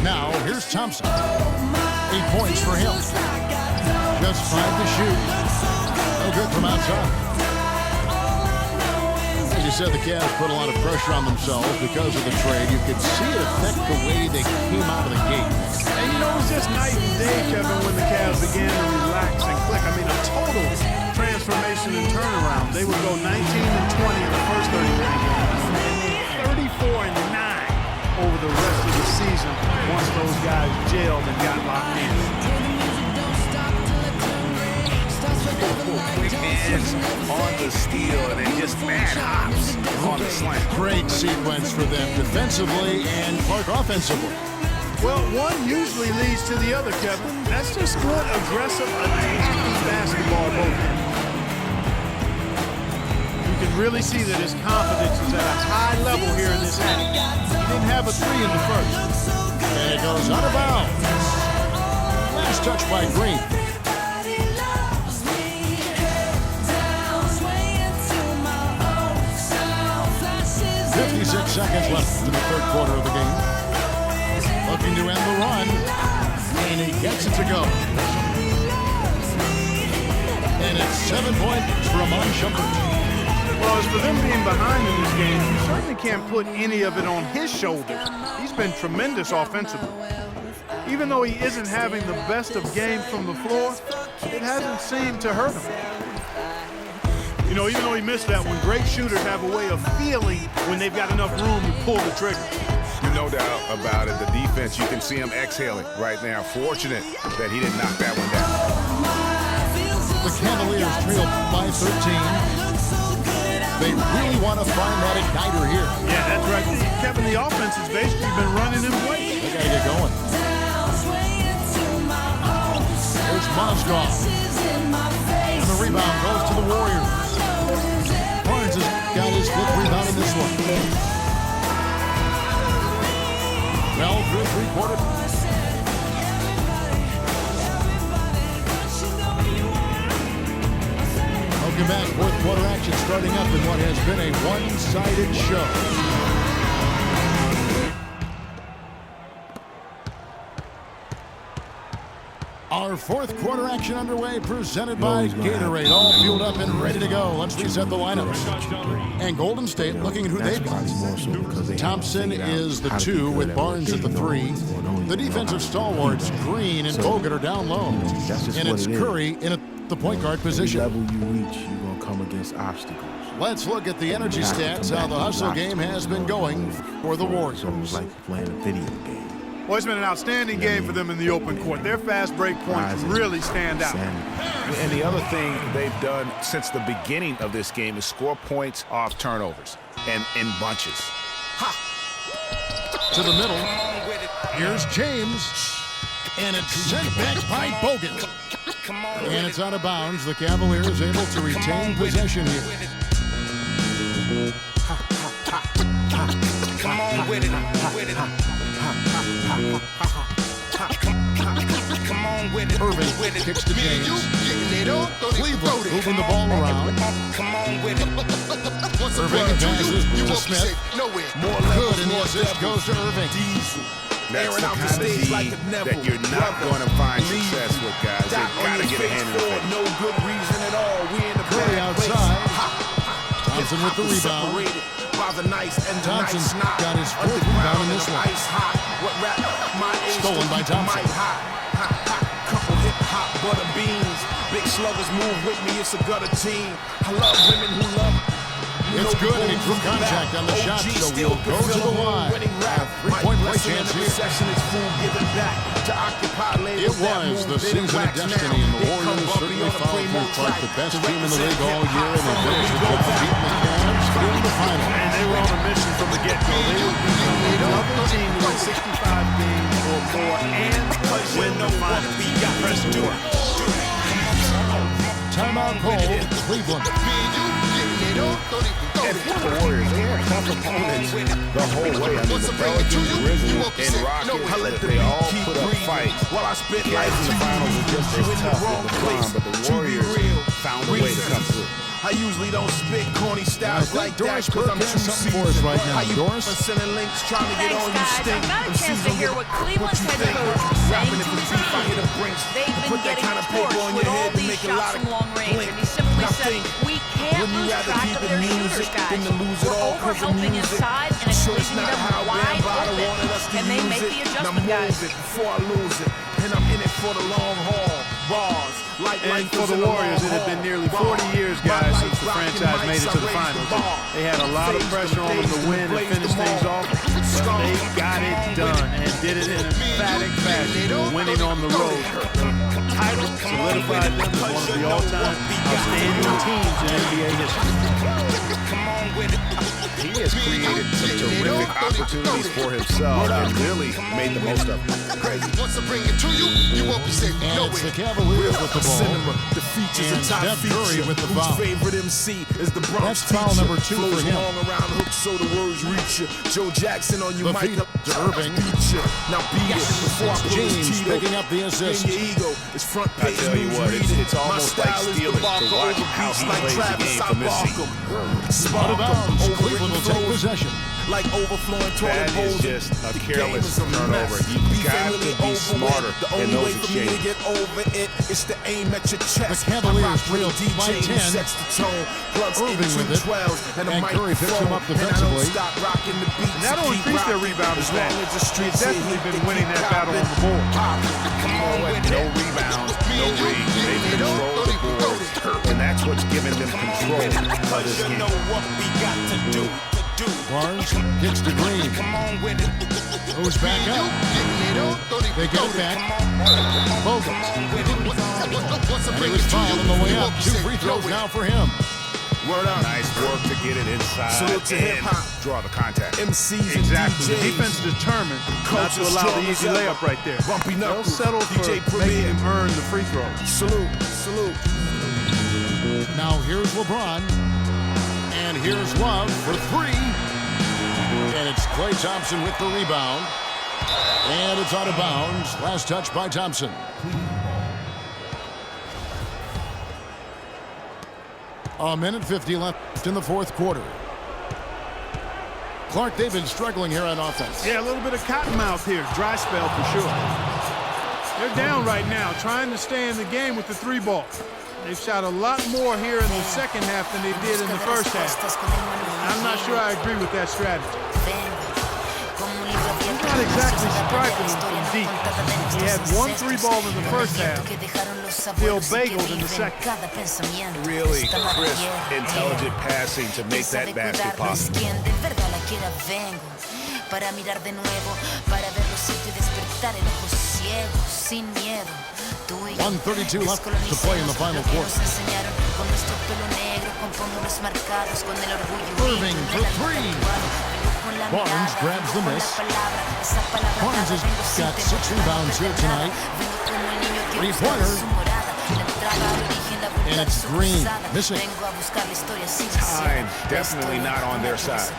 Now, here's Thompson. 8 points for him. Just 5 to shoot. No good from outside. As you said, the Cavs put a lot of pressure on themselves because of the trade. You could see it affect the way they came out of the gate. And you know, it was just night and day, Kevin, when the Cavs began to relax and click. I mean, a total transformation and turnaround. They would go 19 and 20 in the first 39 games, and 34 and 9 over the rest of the season once those guys gelled and got locked in. Quick hands on the steal and then just mad hops on the slant. Great sequence for them defensively and Clark offensively. Well, one usually leads to the other, Kevin. That's just good, aggressive, attacking basketball both ends. You can really see that his confidence is at a high level here in this half. He didn't have a three in the first. And it goes out of bounds. Last touch by Green. 56 seconds left in the third quarter of the game. Looking to end the run, and he gets it to go. And it's 7 points for Iman Shumpert. Well, as for them being behind in this game, you certainly can't put any of it on his shoulders. He's been tremendous offensively. Even though he isn't having the best of games from the floor, it hasn't seemed to hurt him. You know, even though he missed that one, great shooters have a way of feeling when they've got enough room to pull the trigger. No doubt about it. The defense, you can see him exhaling right now. Fortunate that he didn't knock that one down. The Cavaliers trail by 13. They really want to find that igniter here. Yeah, that's right. Kevin, the offense has basically been running in place. They got to get going. There's Mozgov. And the rebound goes to the Warriors. Barnes has got his 5th rebound in this one. Well, through 3 quarters. Welcome back. 4th quarter action starting up in what has been a one-sided show. Our 4th quarter action underway, presented by Gatorade. All fueled up and ready to go. Let's reset the lineups. And Golden State looking at who they've got. Thompson is the 2 with Barnes at the 3. The defensive stalwarts, Green and Bogut, are down low. And it's Curry in the point guard position. Level you reach, you're going to come against obstacles. Let's look at the energy stats, how the hustle game has been going for the Warriors. It's like playing a video game. Well, it's been an outstanding game for them in the open court. Their fast break points really stand out. And the other thing they've done since the beginning of this game is score points off turnovers and in bunches. Ha! To the middle. Here's James. And it's sent back by Bogut. And it's out of bounds. The Cavaliers able to retain possession here. Come on with it. Come on with it. Irving kicks to James. Cleveland moving the ball around. Come on with it. Irving passes to Smith. More good, and the assist goes to Irving. That's the kind of D that you're not going to find success with, guys. They've got to get a hand in the face. No good reason at all. We in the Curry outside. Thompson with the rebound. Thompson's got his 4th rebound in this one. Stolen by Thompson. Couple hip-hop butter beans. Big sluggers move with me, it's a gutter team. I love women who love. It's good, and he drew contact on the shot, so he'll go to the line. 3-point play chance here. It was the season of destiny, and the Warriors certainly followed through. Clark, the best team in the league all year, and they finished with beating the Cavs in the final. And they were on a mission from the get-go. They would be the other team to win 65 games or more and win the final. Press to it. Timeout call, Cleveland. And the Warriors, they had tough opponents the whole way. I mean, the Pelicans, Grizzlies, and Rockets, they all put up fights. Guys in the finals were just as tough as the Bron, but the Warriors found a way to come through. I usually don't spit corny styles like that Doris because Burke I'm has too something for us seasoned. right now. How you Doris? sending links trying to get Thanks, on you guys. stink. I got a MCs chance to don't hear give what a Cleveland's you head think. coach is saying Rapping to if his it's beef, I team. hit a brinks. They've been Put that getting kind of paper torched on with your all head to these make a shots lot of from long range, blink. and he simply Now said, think, we can't wouldn't you lose rather track keep of it their music shooters, guys. than to lose it We're all 'cause of over-helping music? inside, and it's So it's leaving not them how wide Bambaataa open, wanted us to and they use make it. the Now adjustment, move guys. it before I lose it. And I'm in it for the long haul. Bars. Like And life for is the in the Warriors, long it had been haul. nearly Bars. 40 years, My guys, life since the rocking franchise made mics, it to I the raise finals. bar. They had a lot of Phased pressure them, on them to dazed win them, and blazed finish them things all. off. But they got it done and did it in emphatic fashion, winning on the road. Title solidified them as one of the all-time outstanding teams in NBA history. He has created some terrific opportunities for himself and really made the most of them. Once I bring it to you, you won't be safe. And No it's the way. Cavaliers with the ball. Cinema, the features And a top Steph Curry feature. with the Whose foul. favorite MC is the Bronx That's foul teacher. number 2 for Flows him. long around hooks so the words reach you. Joe Jackson on you, The Mike. feed to Irving. Beat you. Now beat it before I pull James this Tito. picking up the assist. In your ego, it's front I page tell you news what, reading. it's almost My like style is stealing to DeBarco watch over how beats he like plays the Travis, game I from this bark seat. 'em. Out Spark of 'em, bounds. overwritten Cleveland will take flows. possession. Like overflowing toilet That is bowls. just a The careless game is a turnover. mess. You've Beef got ain't to really be over smarter with. The in only those way for me to exchanges. get over it is to aim at your chest. The Cavaliers I rock with trail a DJ by who 10. sets the tone. Plugs Irving in with it. 212s and a And Curry picks him up microphone. And I don't defensively. stop rocking the beats. And that'll Keep increase their rocking. rebounding As long stats. as the streets They've definitely hit, been they winning keep that battle on the popping. board. Come on with No it. rebounds, no rings. They control the board, and that's what's giving them control of this Cause you game. know what we got to do. Barnes kicks to Green. Come on with it. Goes back up. They get it back. Bogut. And he was fouled on the way up. 2 free throws now for him. Word up. Nice work to get it inside Salute to and hip-hop. draw the contact. MCs Exactly. The and DJs. defense determined not to allow the easy layup right there. Bumpy They'll knuckles. settle for DJ making Premier. him earn the free throw. Salute. Salute. Now here's LeBron. And here's Love for 3. And it's Klay Thompson with the rebound. And it's out of bounds. Last touch by Thompson. A minute 50 left in the fourth quarter. Clark, they've been struggling here on offense. Yeah, a little bit of cottonmouth here. Dry spell for sure. They're down right now, trying to stay in the game with the 3-ball. They've shot a lot more here in the second half than they did in the first half. I'm not sure I agree with that strategy. He's not exactly striking them from deep. He had 1 3-ball in the first half. Still bageled in the second. Really crisp, intelligent passing to make that basket possible. Para mirar de nuevo, para ver lo cierto y despertar el ojo ciego, sin miedo. 1:32 left to play in the final quarter. Irving for 3. Barnes grabs the miss. Barnes has got 6 rebounds here tonight. 3-pointer. And it's Green missing. Time definitely not on their side.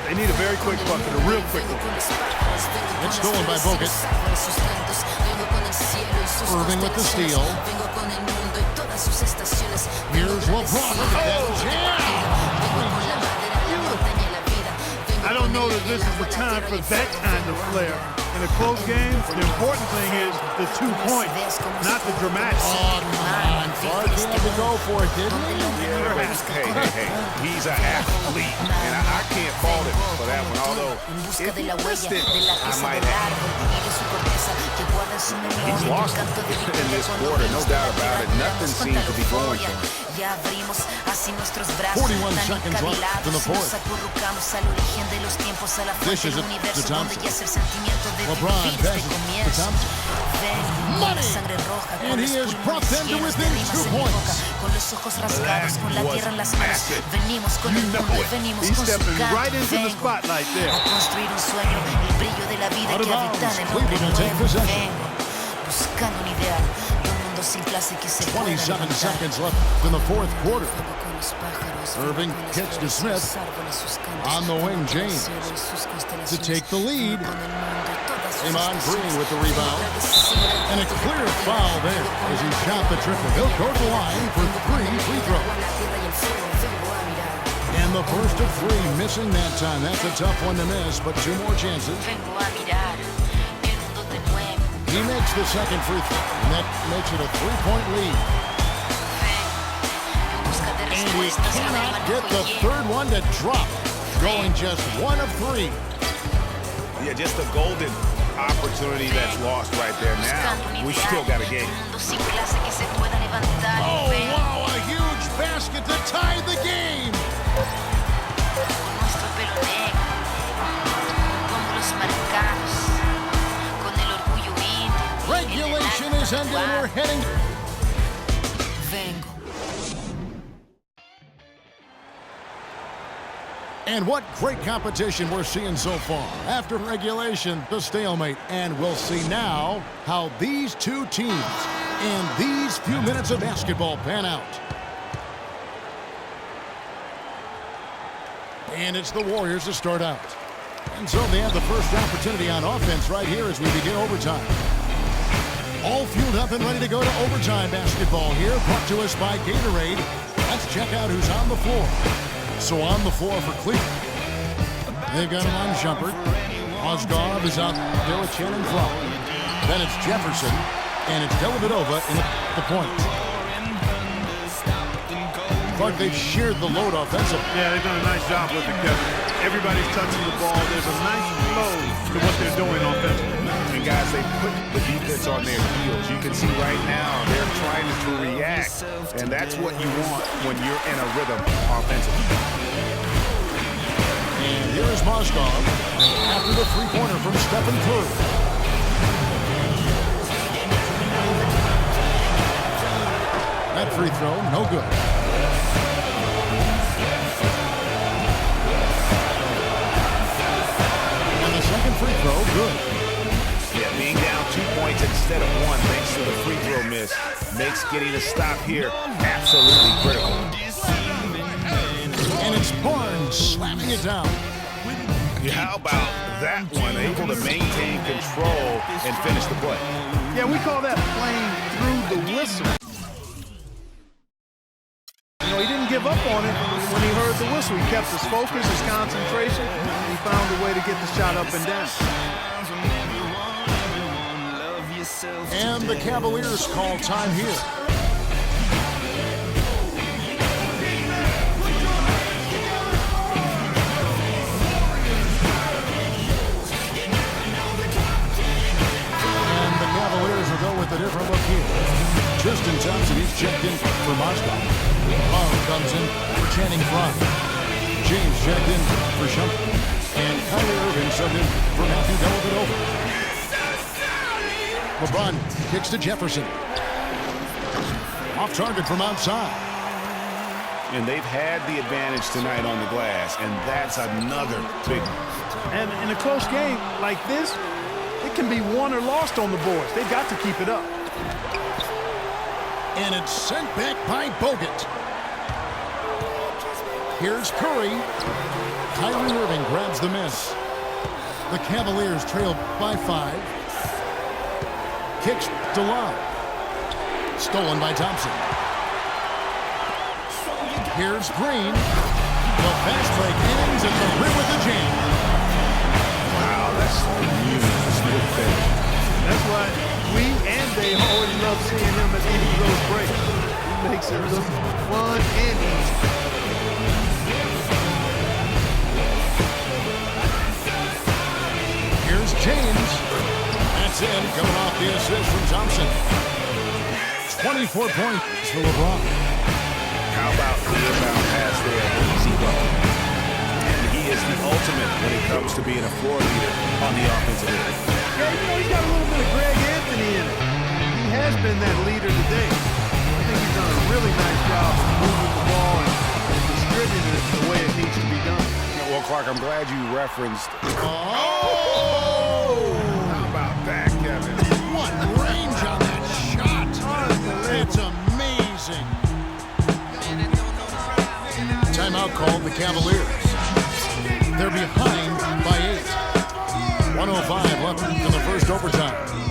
They need a very quick bucket, a real quick one. It's stolen by Bogut. Irving with the steal. Here's LeBron. Look at that jam. I don't know that this is the time for that kind of flair. In a close game, the important thing is the 2 points, not the dramatics. Oh, come on. Clark had to go for it, didn't he? Yeah, but hey, he's an athlete, and I can't fault him for that one. Although, if he missed it, I might have. He's lost it in this quarter, no doubt about it. Nothing seems to be going for him. 41 seconds left in the fourth. Dishes it to Thompson. LeBron passes to Thompson. Money! And he has brought them to within 2 points. He's stepping right into the spotlight there. Out of bounds. Cleveland will take possession. 27 seconds left in the fourth quarter. Irving kicks to Smith. On the wing, James to take the lead. Draymond Green with the rebound. And a clear foul there as he shot the triple. He'll go to the line for 3 free throws. And the first of 3 missing that time. That's a tough one to miss, but 2 more chances. He makes the second free throw, and that makes it a 3-point lead. And he cannot get the third one to drop, going just 1 of 3. Yeah, just a golden opportunity that's lost right there. Now, we still got a game. Oh, wow, a huge basket to tie the game. Regulation is ended, and we're heading. And what great competition we're seeing so far. After regulation, the stalemate. And we'll see now how these 2 teams and these few minutes of basketball pan out. And it's the Warriors to start out. And so they have the first opportunity on offense right here as we begin overtime. All fueled up and ready to go to overtime basketball here, brought to us by Gatorade. Let's check out who's on the floor. So on the floor for Cleveland, they've got him on Shumpert. Mozgov is out there with Shannon Frog. Then it's Jefferson, and it's Dellavedova in the point. Clark, they've shared the load offensively. Yeah, they've done a nice job with it, Kevin. Everybody's touching the ball. There's a nice flow to what they're doing offensively. And guys, they put the defense on their heels. You can see right now they're trying to react, and that's what you want when you're in a rhythm offensively. And here is Mozgov after the three-pointer from Stephen Curry. That free throw, no good. And the second free throw, good. Yeah, being down 2 points instead of 1 thanks to the free throw miss makes getting a stop here absolutely critical. And it's Barnes slamming it down. Yeah, how about that one? Able to maintain control and finish the play. Yeah, we call that playing through the whistle. You know, he didn't give up on it when he heard the whistle. He kept his focus, his concentration, and he found a way to get the shot up and down. And the Cavaliers call time here. And the Cavaliers will go with a different look here. Tristan Thompson, he's checked in for Mozgov. Love comes in for Channing Frog. James checked in for Shumpert. And Kyrie Irving subbed in for Matthew Dellavedova. LeBron kicks to Jefferson. Off target from outside. And they've had the advantage tonight on the glass, and that's another big one. And in a close game like this, it can be won or lost on the boards. They've got to keep it up. And it's sent back by Bogut. Here's Curry. Kyrie Irving grabs the miss. The Cavaliers trail by 5. Kicks to Love. Stolen by Thompson. Here's Green. The fast break ends at the rim with the jam. Wow, that's a beautiful finish. That's why we and they always love seeing him at any of those breaks. He makes it look fun and easy. Here's James. That's in, coming off the assist from Thompson. 24 points for LeBron. How about the inbound pass there? Easy ball. And he is the ultimate when it comes to being a floor leader on the offensive end. Yeah, you know, he's got a little bit of Greg Anthony in it. He has been that leader today. I think he's done a really nice job moving the ball and distributing it the way it needs to be done. Well, Clark, I'm glad you referenced. Oh! How about that, Kevin? What range on that shot! It's amazing. Timeout called the Cavaliers. They're behind by 8. 1:05 left in the first forced overtime.